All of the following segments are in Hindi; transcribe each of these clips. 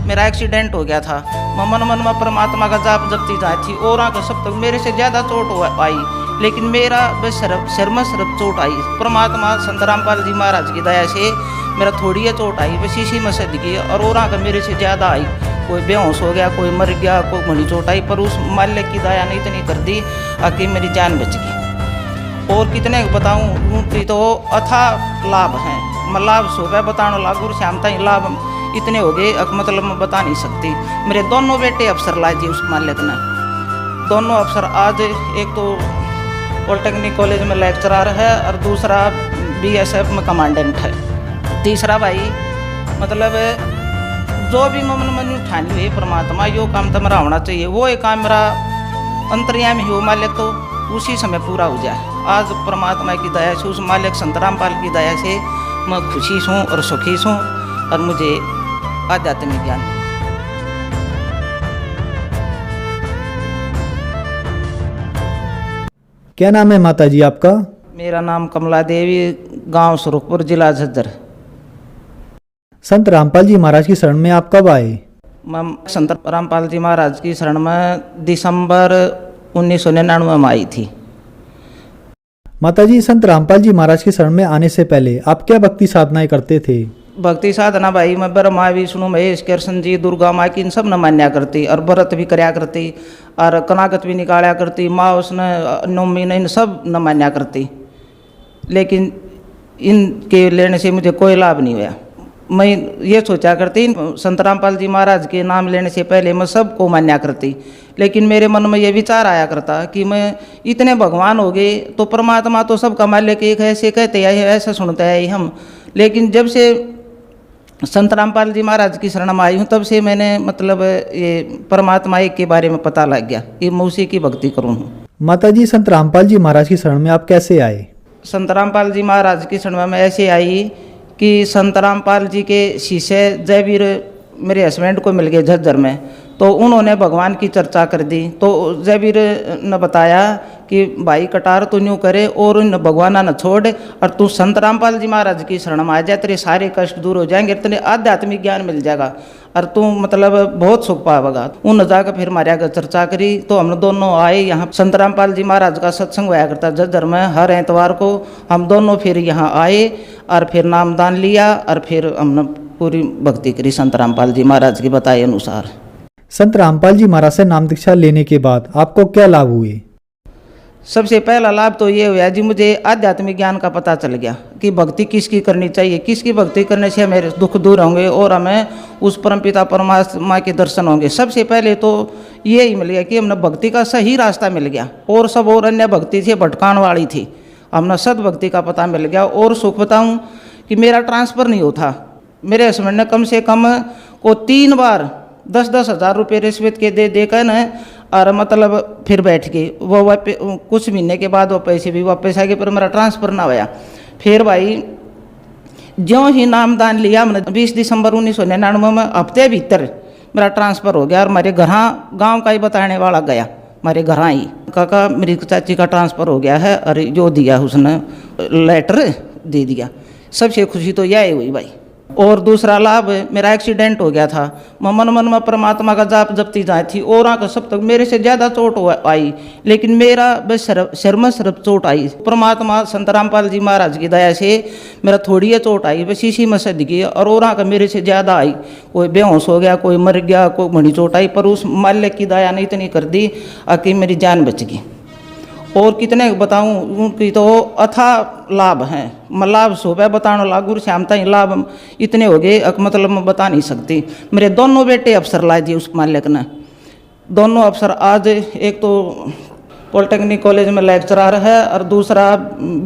मेरा एक्सीडेंट हो गया था। मैं मन मन में परमात्मा का जाप जपती जाती थी और आगे सब तक मेरे से ज़्यादा चोट आई, लेकिन मेरा बस सिर में सिर्फ चोट आई। परमात्मा संत रामपाल जी महाराज की दया से मेरा थोड़ी है चोट आई, बस इसी में सद गई और आगे मेरे से ज़्यादा आई। कोई बेहोश हो गया, कोई मर गया, कोई बड़ी चोट आई, पर उस मालिक की दया ने इतनी कर दी कि मेरी जान बच गई। और कितने बताऊँ कि तो अथा लाभ हैं, मैं लाभ सुबह बताने लागू श्यामता ही लाभ इतने हो गए मतलब मैं बता नहीं सकती। मेरे दोनों बेटे अफसर लाए थे उस मालिक ने, दोनों अफसर। आज एक तो पॉलिटेक्निक कॉलेज में लेक्चरर है और दूसरा BSF में कमांडेंट है। तीसरा भाई मतलब जो भी मन ठानी हुई परमात्मा यो काम तो मेरा होना चाहिए, वो एक काम मेरा अंतर्यामी हो मालिक तो उसी समय पूरा हो जाए। आज परमात्मा की दया से, उस मालिक संत रामपाल की दया से मैं खुशी हूँ और सुखी हूँ और मुझे आध्यात्मिक ज्ञान। क्या नाम है माता जी आपका? मेरा नाम कमला देवी, गांव सुरखपुर, जिला झज्जर। संत रामपाल जी महाराज की शरण में आप कब आए? मैं संत रामपाल जी महाराज की शरण में दिसंबर 1999 में आई थी। माता जी, संत रामपाल जी महाराज की शरण में आने से पहले आप क्या भक्ति साधनाएं करते थे? भक्ति साधना भाई मैं ब्रह्मा विष्णु महेश कृष्ण जी दुर्गा माँ की इन सब न मान्या करती और व्रत भी करया करती और कनागत भी निकाला करती, माँ उसने नौमी ने इन सब न मान्या करती, लेकिन इनके लेने से मुझे कोई लाभ नहीं हुआ। मैं ये सोचा करती संत रामपाल जी महाराज के नाम लेने से पहले मैं सबको मान्या करती, लेकिन मेरे मन में ये विचार आया करता कि मैं इतने भगवान हो गए तो परमात्मा तो सबका मालिक एक है, ऐसे कहते हैं ऐसा सुनते हैं हम। लेकिन जब से संत रामपाल जी महाराज की शरण में आई हूँ तब से मैंने मतलब ये परमात्मा एक के बारे में पता लग गया कि मैं उसी की भक्ति करूँ। माता जी, संत रामपाल जी महाराज की शरण में आप कैसे आए? संत रामपाल जी महाराज की शरण में मैं ऐसे आई कि संत रामपाल जी के शिष्य जयवीर मेरे हस्बैंड को मिल गए झज्जर में, तो उन्होंने भगवान की चर्चा कर दी। तो जयवीर ने बताया कि भाई कटार तू न्यू करे और उन भगवाना न छोड़ और तू संत रामपाल जी महाराज की शरण में आ जाए, तेरे सारे कष्ट दूर हो जाएंगे, तेरे आध्यात्मिक ज्ञान मिल जाएगा और तू मतलब बहुत सुख पाएगा। उन जाकर फिर हमारे आगे चर्चा करी तो हम दोनों आए यहाँ। संत रामपाल जी महाराज का सत्संग हुआ करता झज्जर में हर एतवार को। हम दोनों फिर यहाँ आए और फिर नामदान लिया और फिर हमने पूरी भक्ति करी संत रामपाल जी महाराज की बताए अनुसार। संत रामपाल जी महाराज से नाम दीक्षा लेने के बाद आपको क्या लाभ हुए? सबसे पहला लाभ तो ये हुआ जी, मुझे आध्यात्मिक ज्ञान का पता चल गया कि भक्ति किसकी करनी चाहिए, किसकी भक्ति करने से हमें दुख दूर होंगे और हमें उस परमपिता परमात्मा के दर्शन होंगे। सबसे पहले तो यही मिल गया कि हमने भक्ति का सही रास्ता मिल गया और सब और अन्य भक्ति से भटकाने वाली थी, हमने सद्भक्ति का पता मिल गया। और सुख बताऊँ कि मेरा ट्रांसफ़र नहीं होता। मेरे हस्बैंड ने कम से कम को 3 बार 10-10 हज़ार रुपये रिश्वत के दे देकर न और मतलब फिर बैठ गए। वो कुछ महीने के बाद वो पैसे भी वापस आ गए, पर मेरा ट्रांसफ़र ना हुआ। फिर भाई ज्यों ही नामदान लिया हमने 20 दिसंबर 1999 में हफ्ते भीतर मेरा ट्रांसफ़र हो गया और हमारे घर गांव का ही बताने वाला गया हमारे घर ही, काका मेरी चाची का ट्रांसफ़र हो गया है और जो दिया उसने लेटर दे दिया। सबसे खुशी तो यही हुई भाई। और दूसरा लाभ, मेरा एक्सीडेंट हो गया था। मैं मन मन में परमात्मा का जाप जपती जाती थी और आगे सब तक मेरे से ज़्यादा चोट आई, लेकिन मेरा बस सिर में सिर्फ चोट आई। परमात्मा संत रामपाल जी महाराज की दया से मेरा थोड़ी है चोट आई, बस इसी में सद गई और आगे मेरे से ज़्यादा आई। कोई बेहोश हो गया, कोई मर गया, कोई बड़ी चोट आई, पर उस मालिक की दया ने इतनी कर दी कि मेरी जान बच गई। और कितने बताऊँ उनकी तो अथा लाभ हैं, मैं लाभ सुबह बताने लागू श्यामता ही लाभ इतने हो गए मतलब मैं बता नहीं सकती। मेरे दोनों बेटे अफसर लाए थे उस मालिक ने, दोनों अफसर। आज एक तो पॉलिटेक्निक कॉलेज में लेक्चरर है और दूसरा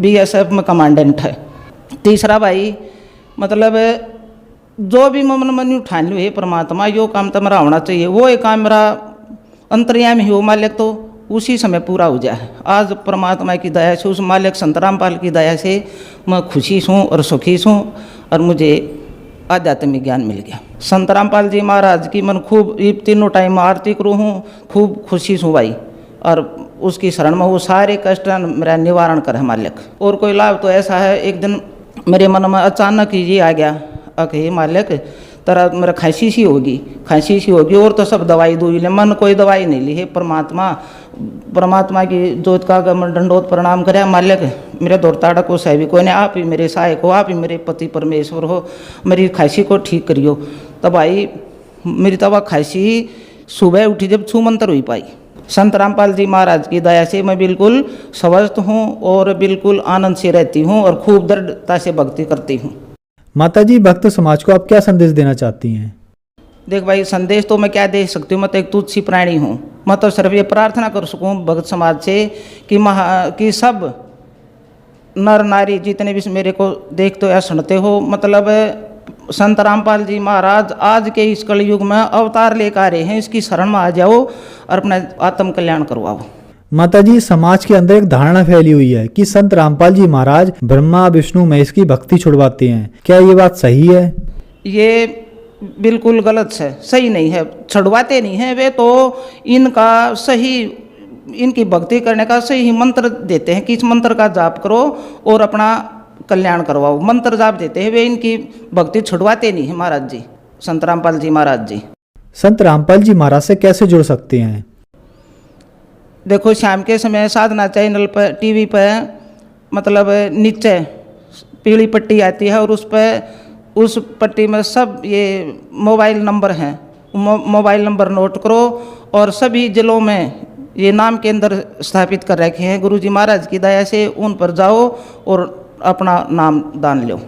BSF में कमांडेंट है। तीसरा भाई मतलब जो भी मन ठानी हुई परमात्मा यो काम तो मेरा होना चाहिए, वो एक काम मेरा अंतर्यामी हो मालिक तो उसी समय पूरा हो जाए। आज परमात्मा की दया से, उस मालिक संत रामपाल की दया से मैं खुशी हूँ और सुखी हूँ और मुझे आध्यात्मिक ज्ञान मिल गया। संत रामपाल जी महाराज की मन खूब तीनों टाइम आरती करूँ हूँ, खूब खुशी हूँ भाई, और उसकी शरण में वो सारे कष्ट मेरा निवारण करे मालिक। और कोई लाभ तो ऐसा है, एक दिन मेरे मन में अचानक ही ये आ गया कि मालिक तरह मेरा खांसी सी होगी और तो सब दवाई दूई ले, मन कोई दवाई नहीं ली है। परमात्मा की जोत का दंडोत प्रणाम करे, मालिक मेरे दौड़ताड़ा को सही कोई नहीं, आप ही मेरे सहायक हो, आप ही मेरे पति परमेश्वर हो, मेरी खांसी को ठीक करियो। तब आई मेरी तब खांसी सुबह उठी जब छू मंत्र हुई पाई। संत रामपाल जी महाराज की दया से मैं बिल्कुल स्वस्थ हूँ और बिल्कुल आनंद से रहती हूँ और खूब दृढ़ता से भक्ति करती हूँ। माताजी, भक्त समाज को आप क्या संदेश देना चाहती हैं? देख भाई, संदेश तो मैं क्या दे सकती हूँ, मैं तो एक तुच्छ सी प्राणी हूँ। मैं तो सिर्फ ये प्रार्थना कर सकूँ भक्त समाज से कि सब नर नारी जितने भी मेरे को देखते हो या सुनते हो, मतलब संत रामपाल जी महाराज आज के इस कलयुग में अवतार लेकर आ रहे हैं, इसकी शरण में आ जाओ और अपना आत्म कल्याण करवाओ। माताजी, समाज के अंदर एक धारणा फैली हुई है कि संत रामपाल जी महाराज ब्रह्मा विष्णु महेश की भक्ति छुड़वाते हैं, क्या ये बात सही है? ये बिल्कुल गलत है, सही नहीं है। छुड़वाते नहीं हैं वे, तो इनकी भक्ति करने का सही मंत्र देते हैं कि इस मंत्र का जाप करो और अपना कल्याण करवाओ, मंत्र जाप देते हैं वे, इनकी भक्ति छुड़वाते नहीं है महाराज जी, संत रामपाल जी महाराज जी। संत रामपाल जी महाराज से कैसे जुड़ सकते हैं? देखो, शाम के समय साधना चैनल पर टीवी पर मतलब नीचे पीली पट्टी आती है और उस पट्टी में सब ये मोबाइल नंबर हैं, मोबाइल नंबर नोट करो और सभी जिलों में ये नाम केंद्र स्थापित कर रखे हैं गुरुजी महाराज की दया से, उन पर जाओ और अपना नाम दान लो।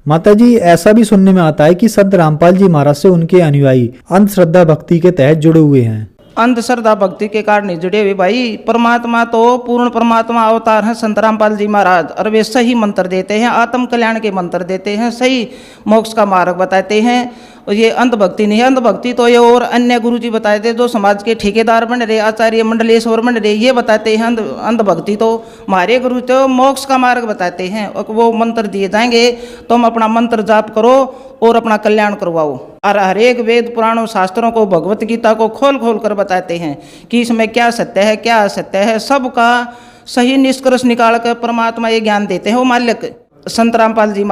माताजी, ऐसा भी सुनने में आता है कि संत रामपाल जी महाराज से उनके अनुयायी अंधश्रद्धा भक्ति के तहत जुड़े हुए हैं। अंधश्रद्धा भक्ति के कारण नहीं जुड़े हुए भाई, परमात्मा तो पूर्ण परमात्मा अवतार हैं संत रामपाल जी महाराज, और वे सही मंत्र देते हैं, आत्म कल्याण के मंत्र देते हैं, सही मोक्ष का मार्ग बताते हैं। और ये अंधभक्ति नहीं है, अंधभक्ति तो ये और अन्य गुरुजी बताते हैं जो समाज के ठेकेदार बन रहे, आचार्य मंडलेश्वर बन रहे, ये बताते हैं। अंधभक्ति तो हमारे गुरु तो मोक्ष का मार्ग बताते हैं और वो मंत्र दिए जाएंगे, तुम अपना मंत्र जाप करो और अपना कल्याण करवाओ। और हर एक वेद पुराणों शास्त्रों को, भगवत गीता को खोल खोल कर बताते हैं कि इसमें क्या सत्य है क्या असत्य है, सबका सही निष्कर्ष निकाल कर परमात्मा ये ज्ञान देते हैं। वो मालिक संत रामपाल जी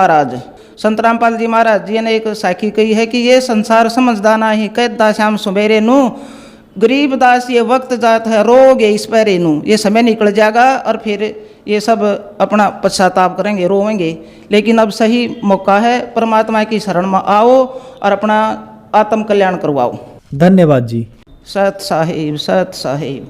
महाराज जी ने एक साखी कही है कि ये संसार समझदा नाही, कैदा श्याम सुबेरे नू, गरीब दास ये वक्त जात है, रोग इस पैरे नू। ये समय निकल जाएगा और फिर ये सब अपना पश्चाताप करेंगे, रोवेंगे, लेकिन अब सही मौका है, परमात्मा की शरण में आओ और अपना आत्म कल्याण करवाओ। धन्यवाद जी। सत साहिब, सत साहिब।